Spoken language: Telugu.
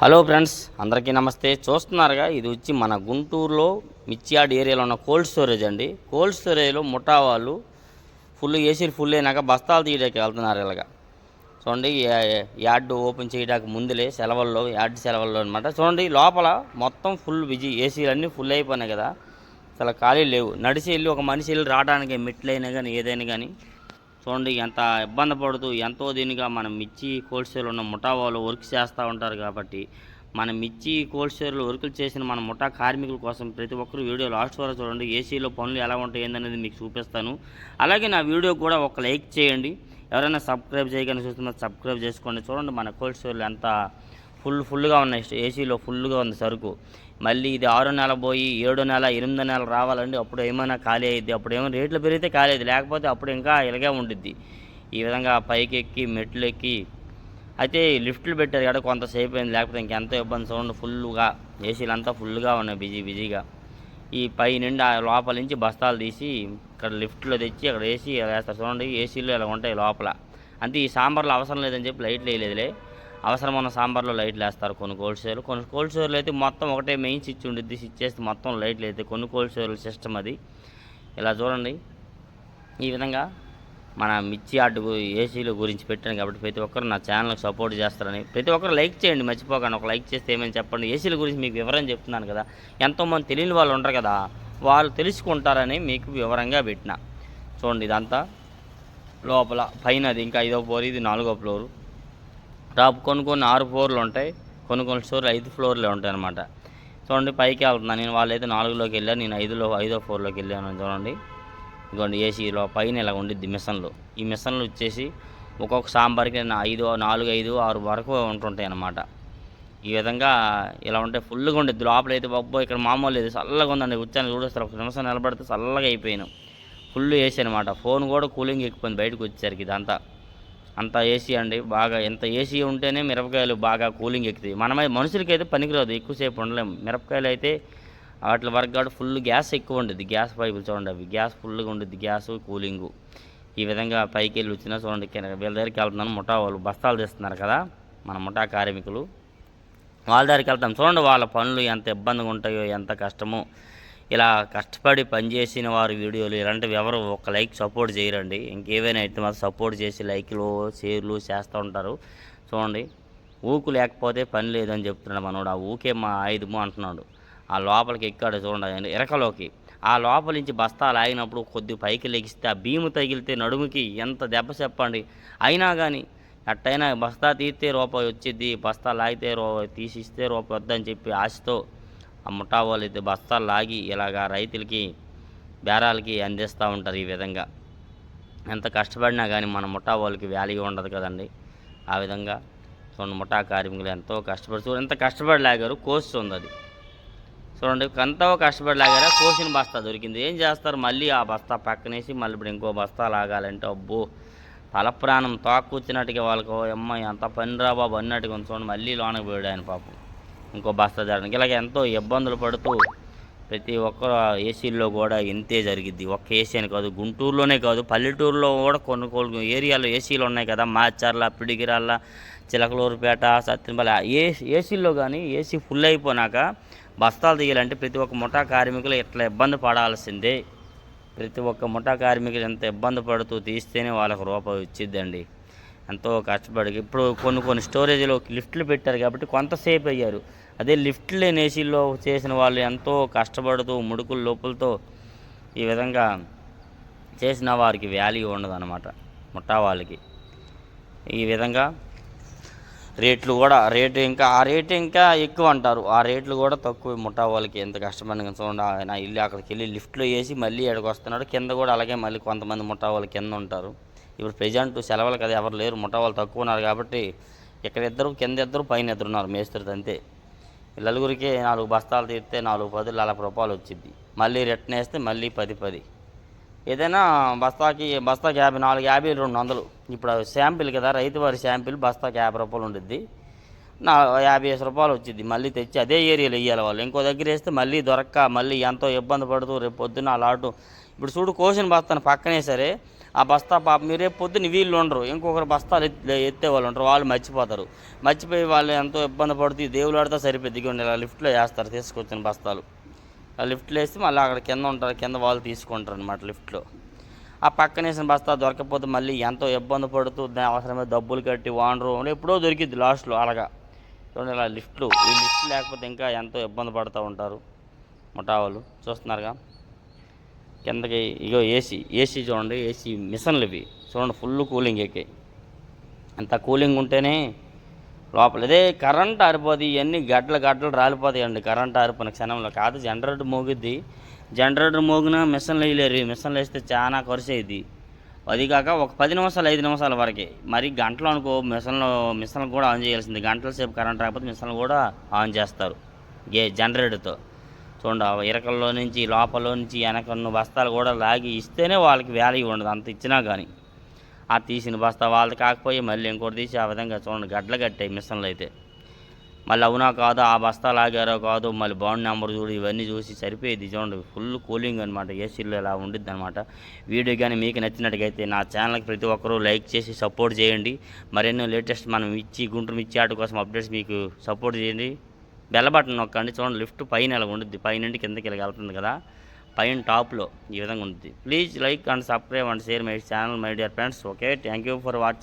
హలో ఫ్రెండ్స్, అందరికీ నమస్తే. చూస్తున్నారుగా, ఇది వచ్చి మన గుంటూరులో మిర్చియాడ్ ఏరియాలో ఉన్న కోల్డ్ స్టోరేజ్ అండి. కోల్డ్ స్టోరేజ్లో ముఠా వాళ్ళు ఏసీలు ఫుల్ అయినాక బస్తాలు తీయడానికి వెళ్తున్నారు. ఇలాగా చూడండి, యార్డ్ ఓపెన్ చేయడానికి ముందులే యార్డ్ సెలవుల్లో అనమాట. చూడండి, లోపల మొత్తం ఫుల్ బిజీ, ఏసీలు అన్నీ ఫుల్ అయిపోయినాయి కదా, అసలు ఖాళీ లేవు. నడిచి వెళ్ళి ఒక మనిషి వెళ్ళి రావడానికి మెట్లైనా కానీ ఏదైనా కానీ చూడండి ఎంత ఇబ్బంది పడుతూ ఎంతో దీనిగా మనం మిర్చి కోల్డ్ స్టోర్లో ఉన్న ముఠా వాళ్ళు వర్క్ చేస్తూ ఉంటారు. కాబట్టి మన మిర్చి కోల్డ్ స్టోర్లో వర్కులు చేసిన మన ముఠా కార్మికుల కోసం ప్రతి ఒక్కరు వీడియో లాస్ట్ వరకు చూడండి. ఏసీలో పనులు ఎలా ఉంటాయి ఏందనేది మీకు చూపిస్తాను. అలాగే నా వీడియో కూడా ఒక లైక్ చేయండి. ఎవరైనా సబ్స్క్రైబ్ చేయగానే చూస్తున్నా సబ్స్క్రైబ్ చేసుకోండి. చూడండి, మన కోల్డ్ స్టోర్లో ఎంత ఫుల్గా ఉన్నాయి. ఏసీలో ఫుల్గా ఉంది సరుకు. మళ్ళీ ఇది 6వ నెల పోయి 7వ నెల 8వ నెల రావాలండి. అప్పుడు ఏమైనా ఖాళీ అయ్యిద్ది. అప్పుడు ఏమైనా రేట్లు పెరిగితే ఖాళీ అయ్యింది, లేకపోతే అప్పుడు ఇంకా ఇలాగే ఉండిద్ది. ఈ విధంగా పైకి ఎక్కి మెట్లు ఎక్కి అయితే లిఫ్ట్లు పెట్టారు కదా, కొంతసేపు అయింది, లేకపోతే ఇంకెంతో ఇబ్బంది. చూడండి, ఫుల్గా ఏసీలు అంతా ఫుల్గా ఉన్నాయి, బిజీగా. ఈ పై నుండి ఆ లోపల నుంచి బస్తాలు తీసి ఇక్కడ లిఫ్ట్లో తెచ్చి అక్కడ ఏసీ వేస్తారు. చూడండి, ఏసీలు ఇలా ఉంటాయి లోపల. అంతే, ఈ సాంబార్లో అవసరం లేదని చెప్పి లైట్లు వేయలేదులే. అవసరం ఉన్న సాంబార్లో లైట్లు వేస్తారు కొన్ని కోల్డ్ స్టోర్లు. కొన్ని కోల్డ్ స్టోర్లు అయితే మొత్తం ఒకటే మెయిన్ స్విచ్ ఉండిద్ది, స్విచ్ చేస్తే మొత్తం లైట్లు అయితే. కొన్ని కోల్డ్ స్టోర్ల సిస్టమ్ అది. ఇలా చూడండి, ఈ విధంగా మన మిర్చి యార్డ్ ఏసీల గురించి పెట్టాను. కాబట్టి ప్రతి ఒక్కరు నా ఛానల్కి సపోర్ట్ చేస్తారని ప్రతి ఒక్కరు లైక్ చేయండి, మర్చిపోకండి. ఒక లైక్ చేస్తే ఏమని చెప్పండి. ఏసీల గురించి మీకు వివరం చెప్తున్నాను కదా, ఎంతోమంది తెలియని వాళ్ళు ఉంటారు కదా, వాళ్ళు తెలుసుకుంటారని మీకు వివరంగా పెట్టిన. చూడండి, ఇదంతా లోపల పైన అది ఇంకా 5వ ఫ్లోర్, ఇది 4వ ఫ్లోరు. కొన్ని 6 ఫ్లోర్లు ఉంటాయి, కొన్ని స్టోర్లు 5 ఫ్లోర్లే ఉంటాయి అన్నమాట. చూడండి, పైకి వెళ్తున్నాను నేను. వాళ్ళైతే 4లోకి వెళ్ళాను, నేను 5వ ఫ్లోర్లోకి వెళ్ళాను. చూడండి, ఇదిగోండి ఏసీలో పైన ఇలా ఉండిద్ది మిషన్లు. ఈ మిషన్లు వచ్చేసి ఒక్కొక్క సాంబార్కి 4, 5, 6 వరకు ఉంటుంటాయి అన్నమాట. ఈ విధంగా ఇలా ఉంటే ఫుల్గా ఉండిద్ది. లోపలైతే బాబో ఇక్కడ మామూలు లేదు, చల్లగా ఉందండి. వచ్చాను చూడొస్తారు, ఒక నిమిషం నిలబడితే చల్లగా అయిపోయాను. ఫుల్ ఏసీ అనమాట. ఫోన్ కూడా కూలింగ్ ఎక్కిపోయింది బయటకు వచ్చేసరికి. ఇదంతా అంత ఏసీ అండి. బాగా ఎంత ఏసీ ఉంటేనే మిరపకాయలు బాగా కూలింగ్ ఎక్కుతాయి. మనుషులకి అయితే పనికిరాదు, ఎక్కువసేపు ఉండలేము. మిరపకాయలు అయితే వాటి వరకు కూడా ఫుల్ గ్యాస్ ఎక్కువ ఉండేది. గ్యాస్ పైపులు చూడండి, అవి గ్యాస్ ఫుల్గా ఉండేది, గ్యాస్ కూలింగు. ఈ విధంగా పైకి వెళ్ళి వచ్చినా చూడండి, వీళ్ళ దగ్గరికి వెళ్తున్నాను. ముఠా వాళ్ళు బస్తాలు తెస్తున్నారు కదా, మన ముఠా కార్మికులు, వాళ్ళ దగ్గరికి వెళ్తాం. చూడండి, వాళ్ళ పనులు ఎంత ఇబ్బందిగా ఉంటాయో, ఎంత కష్టమో. ఇలా కష్టపడి పనిచేసిన వారి వీడియోలు ఇలాంటివి ఎవరు ఒక లైక్ సపోర్ట్ చేయరండి. ఇంకేవైనా అయితే మాత్రం సపోర్ట్ చేసి లైక్లు షేర్లు చేస్తూ ఉంటారు. చూడండి, ఊకు లేకపోతే పని లేదని చెప్తున్నాడు మనోడు. ఆ ఊకే మా ఆయుధము అంటున్నాడు. ఆ లోపలికి ఎక్కాడు చూడండి, ఇరకలోకి. ఆ లోపల నుంచి బస్తా లాగినప్పుడు కొద్దిగా పైకి లెగిస్తే ఆ భీము తగిలితే నడుముకి ఎంత దెబ్బ చెప్పండి. అయినా కానీ అట్టయినా బస్తా తీస్తే రూపాయి వచ్చిద్ది, బస్తా లాగితే తీసిస్తే రూపాయి వద్దని చెప్పి ఆశతో ఆ ముఠా వాళ్ళు అయితే బస్తాలు లాగి ఇలాగా రైతులకి బేరాలకి అందిస్తూ ఉంటారు. ఈ విధంగా ఎంత కష్టపడినా కానీ మన ముఠా వాళ్ళకి వాల్యూ ఉండదు కదండి. ఆ విధంగా చూడండి, ముఠా కార్మికులు ఎంతో కష్టపడి చూడండి, ఎంత కష్టపడి లాగారు. కోస్తుంది అది చూడండి, ఎంతో కష్టపడి లాగారా. కోసిన బస్తా దొరికింది. ఏం చేస్తారు, మళ్ళీ ఆ బస్తా పక్కనేసి మళ్ళీ ఇప్పుడు ఇంకో బస్తా లాగాలంటే అబ్బో తల ప్రాణం తోక్కుచ్చినట్టుగా వాళ్ళకు అమ్మాయి అంత పని రా బాబు అన్నట్టుగా చూడండి. మళ్ళీ లోనకి పోయాడు ఆయన పాపం, ఇంకో బస్తా జరగడానికి. ఇలాగ ఎంతో ఇబ్బందులు పడుతూ ప్రతి ఒక్క ఏసీల్లో కూడా ఇంతే జరిగిద్ది. ఒక్క ఏసీ అని కాదు, గుంటూరులోనే కాదు, పల్లెటూరులో కూడా కొన్ని ఏరియాలో ఏసీలు ఉన్నాయి కదా, మాచర్ల, పిడిగిరాళ్ళ, చిలకలూరుపేట, సత్యనపల్లి. ఏసీల్లో కానీ ఏసీ ఫుల్ అయిపోయినాక బస్తాలు తీయాలంటే ప్రతి ఒక్క ముఠా కార్మికులు ఇట్లా ఇబ్బంది పడాల్సిందే. ప్రతి ఒక్క ముఠా కార్మికులు ఎంత ఇబ్బంది పడుతూ తీస్తేనే వాళ్ళకు రూపాయి వచ్చిద్దండి. ఎంతో కష్టపడి ఇప్పుడు కొన్ని స్టోరేజ్లో లిఫ్ట్లు పెట్టారు కాబట్టి కొంతసేపు అయ్యారు. అదే లిఫ్ట్లు లేని ఏసీల్లో చేసిన వాళ్ళు ఎంతో కష్టపడుతూ ముడుకులు లోపులతో ఈ విధంగా చేసిన వారికి వాల్యూ ఉండదు అన్నమాట, ముఠా వాళ్ళకి. ఈ విధంగా రేట్లు కూడా ఆ రేటు ఇంకా ఎక్కువ అంటారు. ఆ రేట్లు కూడా తక్కువ ముఠా వాళ్ళకి. ఎంత కష్టపడిన చూడండి, నా ఇల్లు అక్కడికి వెళ్ళి లిఫ్ట్లో వేసి మళ్ళీ ఎక్కడికి వస్తున్నాడు. కింద కూడా అలాగే మళ్ళీ కొంతమంది ముఠా వాళ్ళు కింద ఉంటారు. ఇప్పుడు ప్రజెంట్ సెలవులు కదా, ఎవరు లేరు, ముఠా వాళ్ళు తక్కువ ఉన్నారు కాబట్టి ఇక్కడ ఇద్దరు, కింద ఇద్దరు, పైన ఇద్దరు ఉన్నారు మేస్త్రితో. అంతే. నలుగురికి 4 బస్తాలు తీస్తే 4 10 రూపాయలు వచ్చింది. మళ్ళీ రిటర్న్ వేస్తే మళ్ళీ 10. ఏదైనా బస్తాకి 50, 4, 50, 200. ఇప్పుడు శాంపిల్ కదా, రైతు వారి శాంపిల్ బస్తాకి 50 రూపాయలు ఉండిద్ది. 50 రూపాయలు వచ్చింది. మళ్ళీ తెచ్చి అదే ఏరియాలో వేయాలి వాళ్ళు. ఇంకో దగ్గర వేస్తే మళ్ళీ దొరక్క మళ్ళీ ఎంతో ఇబ్బంది పడుతూ రేపు పొద్దున్న అలాటు. ఇప్పుడు చూడు, కోసిన బస్తాను పక్కనే సరే ఆ బస్తా పాప మీరు రేపు పొద్దున్న వీళ్ళు ఉండరు, ఇంకొకరు బస్తాలు ఎత్తే వాళ్ళు ఉంటారు, వాళ్ళు మర్చిపోతారు. మర్చిపోయి వాళ్ళు ఎంతో ఇబ్బంది పడుతూ దేవుడు ఆడితే సరిపోద్ది. ఇగోండి ఇలా లిఫ్ట్లో వేస్తారు తీసుకొచ్చిన బస్తాలు. ఆ లిఫ్ట్లో వేసి మళ్ళీ అక్కడ కింద ఉంటారు, కింద వాళ్ళు తీసుకుంటారు అనమాట లిఫ్ట్లో. ఆ పక్కన వేసిన బస్తా దొరకకపోతే మళ్ళీ ఎంతో ఇబ్బంది పడుతూ అవసరమైన డబ్బులు కట్టి ఓనరు ఎప్పుడో దొరికిద్ది లాస్ట్లో అలాగా. చూడండి ఇలా లిఫ్ట్లు, ఈ లిఫ్ట్ లేకపోతే ఇంకా ఎంతో ఇబ్బంది పడుతూ ఉంటారు ముఠా వాళ్ళు. చూస్తున్నారుగా కిందకి ఇగో ఏసీ చూడండి, ఏసీ మిషన్లు ఇవి చూడండి, ఫుల్ కూలింగ్ ఎక్కాయి. అంత కూలింగ్ ఉంటేనే లోపల ఇదే కరెంట్ ఆరిపోద్ది. ఇవన్నీ గడ్డలు రాలిపోతాయండి కరెంట్ ఆరిపోయిన క్షణంలో. కాదు జనరేటర్ మోగిద్ది, జనరేటర్ మోగినా మిషన్లు వేయలేరు. మిషన్లు వేస్తే చాలా ఖర్చు అయ్యిద్ది. అది కాక ఒక 10 నిమిషాలు 5 నిమిషాల వరకే. మరి గంటలు అనుకో మిషన్లు కూడా ఆన్ చేయాల్సింది. గంటల సేపు కరెంట్ రాకపోతే మిషన్లు కూడా ఆన్ చేస్తారు జనరేటర్తో. చూడండి ఇరకల్లో నుంచి లోపల నుంచి వెనకన్న బస్తాలు కూడా లాగి ఇస్తేనే వాళ్ళకి వాల్యూ ఉండదు, అంత ఇచ్చినా కానీ. ఆ తీసిన బస్తా వాళ్ళది కాకపోయి మళ్ళీ ఇంకోటి తీసి ఆ విధంగా చూడండి గడ్డలు కట్టాయి మిషన్లు అయితే. మళ్ళీ అవునా కాదు ఆ బస్తా లాగారో కాదు మళ్ళీ బాండ్ నెంబర్ చూడు, ఇవన్నీ చూసి సరిపోయేది. చూడండి ఫుల్ కూలింగ్ అనమాట, ఏసీలో ఇలా ఉండిద్ది అనమాట. వీడియో కానీ మీకు నచ్చినట్టుగైతే నా ఛానల్కి ప్రతి ఒక్కరూ లైక్ చేసి సపోర్ట్ చేయండి. మరెన్నో లేటెస్ట్ మనం గుంటూరు మిర్చి ఆట కోసం అప్డేట్స్ మీకు సపోర్ట్ చేయండి. బెల్ బటన్ నొక్కండి. చూడండి లిఫ్ట్ పైన ఇలా ఉండిద్ది, పైనుండి కిందకి ఇలా వెళ్తుంది కదా, పైన టాప్లో ఈ విధంగా ఉంటుంది. Please like and subscribe and share my channel my dear friends. Okay, thank you for watching.